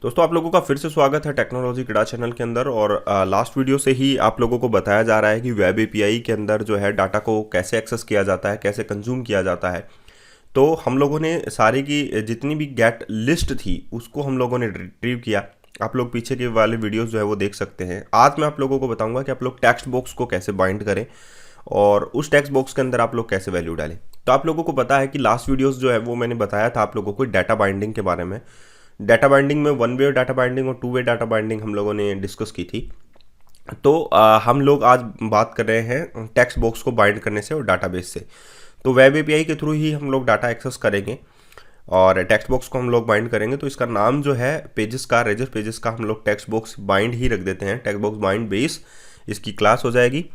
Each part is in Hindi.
दोस्तों आप लोगों का फिर से स्वागत है टेक्नोलॉजी किड़ा चैनल के अंदर। और लास्ट वीडियो से ही आप लोगों को बताया जा रहा है कि वेब एपीआई के अंदर जो है डाटा को कैसे एक्सेस किया जाता है, कैसे कंज्यूम किया जाता है। तो हम लोगों ने सारी की जितनी भी गेट लिस्ट थी उसको हम लोगों ने रिट्रीव किया। आप लोग पीछे के वाले वीडियोस जो है वो देख सकते हैं। आज मैं आप लोगों को बताऊंगा कि आप लोग टेक्स्ट बॉक्स को कैसे बाइंड करें और उस टेक्स्ट बॉक्स के अंदर आप लोग कैसे वैल्यू डालें। तो आप लोगों को पता है कि लास्ट वीडियोस जो है वो मैंने बताया था आप लोगों को डाटा बाइंडिंग के बारे में। डाटा बाइंडिंग में वन वे डाटा बाइंडिंग और टू वे डाटा बाइंडिंग हम लोगों ने डिस्कस की थी। तो हम लोग आज बात कर रहे हैं टेक्स्ट बॉक्स को बाइंड करने से और डाटाबेस से। तो वेब एपीआई के थ्रू ही हम लोग डाटा एक्सेस करेंगे और टेक्स्ट बॉक्स को हम लोग बाइंड करेंगे। तो इसका नाम जो है पेजेस का, रेजर पेजेस का हम लोग टेक्स्ट बॉक्स बाइंड ही रख देते हैं। टेक्स्ट बॉक्स बाइंड बेस इसकी क्लास हो जाएगी।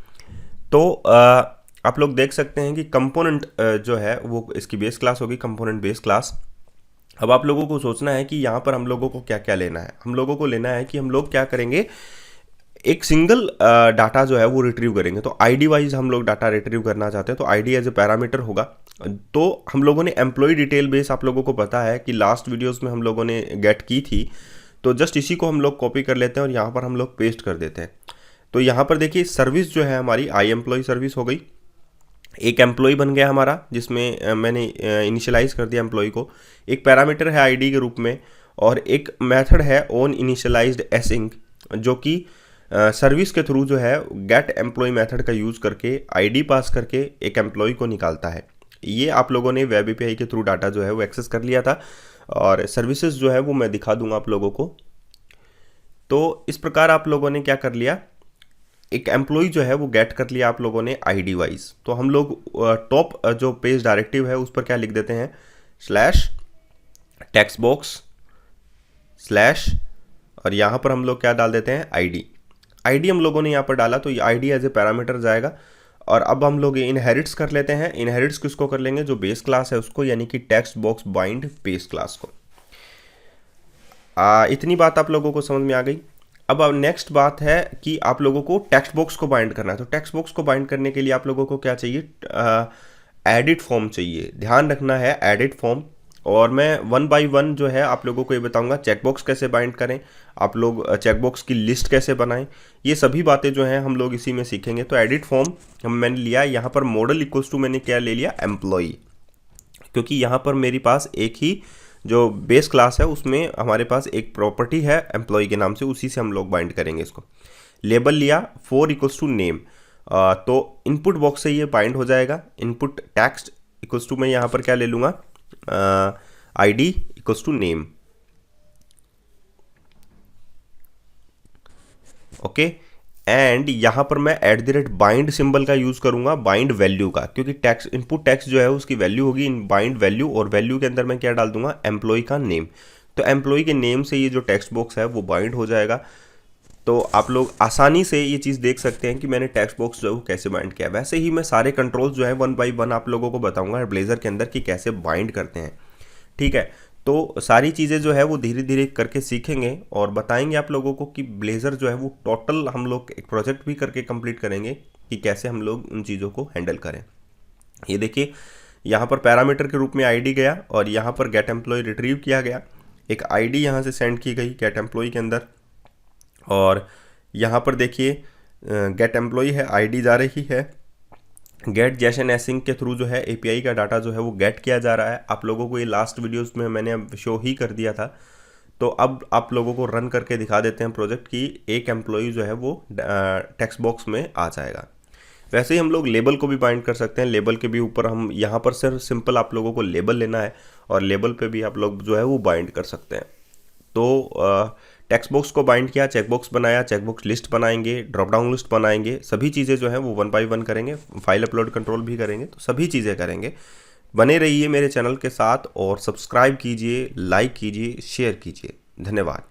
तो आप लोग देख सकते हैं कि कंपोनेंट जो है वो इसकी बेस क्लास होगी, कंपोनेंट बेस क्लास। अब आप लोगों को सोचना है कि यहाँ पर हम लोगों को क्या क्या लेना है। हम लोगों को लेना है कि हम लोग क्या करेंगे, एक सिंगल डाटा जो है वो रिट्रीव करेंगे। तो आईडी वाइज हम लोग डाटा रिट्रीव करना चाहते हैं, तो आईडी एज ए पैरामीटर होगा। तो हम लोगों ने एम्प्लॉय डिटेल बेस, आप लोगों को पता है कि लास्ट वीडियोस में हम लोगों ने गेट की थी। तो जस्ट इसी को हम लोग कॉपी कर लेते हैं और यहाँ पर हम लोग पेस्ट कर देते हैं। तो यहाँ पर देखिए सर्विस जो है हमारी आई एम्प्लॉय सर्विस हो गई। एक एम्प्लॉय बन गया हमारा जिसमें मैंने इनिशियलाइज कर दिया एम्प्लॉय को। एक पैरामीटर है आईडी के रूप में और एक मेथड है ऑन इनिशियलाइज्ड एसिंक, जो कि सर्विस के थ्रू जो है गेट एम्प्लॉय मेथड का यूज़ करके आईडी पास करके एक एम्प्लॉय को निकालता है। ये आप लोगों ने वेब एपीआई के थ्रू डाटा जो है वो एक्सेस कर लिया था और सर्विसेज जो है वो मैं दिखा दूंगा आप लोगों को। तो इस प्रकार आप लोगों ने क्या कर लिया, एक एम्प्लॉय जो है वो गेट कर लिया आप लोगों ने आईडी वाइज। तो हम लोग टॉप जो पेज डायरेक्टिव है उस पर क्या लिख देते हैं, स्लैश टेक्स्ट बॉक्स स्लैश, और यहाँ पर हम लोग क्या डाल देते हैं, आईडी। आईडी हम लोगों ने यहाँ पर डाला तो ये आईडी एज ए पैरामीटर जाएगा। और अब हम लोग इनहेरिट्स कर लेते हैं। इनहेरिट्स किसको कर लेंगे, जो बेस क्लास है उसको, यानी कि text box bind base class को। इतनी बात आप लोगों को समझ में आ गई। अब नेक्स्ट बात है कि आप लोगों को टेक्स्ट बॉक्स को बाइंड करना है। तो टेक्स्ट बॉक्स को बाइंड करने के लिए आप लोगों को क्या चाहिए, एडिट फॉर्म चाहिए। ध्यान रखना है एडिट फॉर्म। और मैं वन बाय वन जो है आप लोगों को ये बताऊंगा चेकबॉक्स कैसे बाइंड करें, आप लोग चेकबॉक्स की लिस्ट कैसे बनाएं। ये सभी बातें जो हैं हम लोग इसी में सीखेंगे। तो एडिट फॉर्म मैंने लिया, यहाँ पर मॉडल इक्वल्स टू मैंने क्या ले लिया, एम्प्लॉय, क्योंकि यहाँ पर मेरे पास एक ही जो बेस क्लास है उसमें हमारे पास एक प्रॉपर्टी है एम्प्लॉय के नाम से, उसी से हम लोग बाइंड करेंगे इसको। लेबल लिया फोर इक्वल्स टू नेम। तो इनपुट बॉक्स से ये बाइंड हो जाएगा। इनपुट टेक्स्ट इक्वल्स टू मैं यहाँ पर क्या ले लूँगा, ID equals to name. Okay, and यहाँ पर मैं at the rate bind symbol का यूज़ करूँगा, बाइंड वैल्यू का, क्योंकि टेक्स्ट इनपुट टेक्स्ट जो है उसकी वैल्यू होगी इन बाइंड वैल्यू, और वैल्यू के अंदर मैं क्या डाल दूंगा, एम्प्लॉय का नेम। तो एम्प्लॉय के नेम से ये जो टेक्स्ट बॉक्स है वो बाइंड हो जाएगा। तो आप लोग आसानी से ये चीज़ देख सकते हैं कि मैंने टेक्स्ट बॉक्स जो है वो कैसे बाइंड किया। वैसे ही मैं सारे कंट्रोल्स जो है वन बाई वन आप लोगों को बताऊँगा ब्लेजर के अंदर कि कैसे बाइंड करते हैं। ठीक है, तो सारी चीज़ें जो है वो धीरे धीरे करके सीखेंगे और बताएंगे आप लोगों को कि ब्लेजर जो है वो टोटल हम लोग एक प्रोजेक्ट भी करके कंप्लीट करेंगे कि कैसे हम लोग उन चीज़ों को हैंडल करें। ये देखिए यहाँ पर पैरामीटर के रूप में आईडी गया और यहाँ पर गेट एम्प्लॉय रिट्रीव किया गया। एक आईडी यहाँ से सेंड की गई गेट एम्प्लॉय के अंदर, और यहाँ पर देखिए गेट एम्प्लॉय है, आईडी जा रही है। गेट जैशन एसिंक के थ्रू जो है एपीआई का डाटा जो है वो गेट किया जा रहा है। आप लोगों को ये लास्ट वीडियोस में मैंने शो ही कर दिया था। तो अब आप लोगों को रन करके दिखा देते हैं प्रोजेक्ट की एक एम्प्लॉय जो है वो टेक्स्ट बॉक्स में आ जाएगा। वैसे ही हम लोग लेबल को भी बाइंड कर सकते हैं। लेबल के भी ऊपर हम यहाँ पर सिर्फ सिंपल आप लोगों को लेबल लेना है और लेबल पे भी आप लोग जो है वो बाइंड कर सकते हैं। तो टेक्स्ट बॉक्स को बाइंड किया, चेकबॉक्स बनाया, चेकबॉक्स लिस्ट बनाएंगे, ड्रॉप डाउन लिस्ट बनाएंगे, सभी चीज़ें जो है वो वन बाय वन करेंगे। फाइल अपलोड कंट्रोल भी करेंगे, तो सभी चीज़ें करेंगे। बने रहिए मेरे चैनल के साथ और सब्सक्राइब कीजिए, लाइक कीजिए, शेयर कीजिए। धन्यवाद।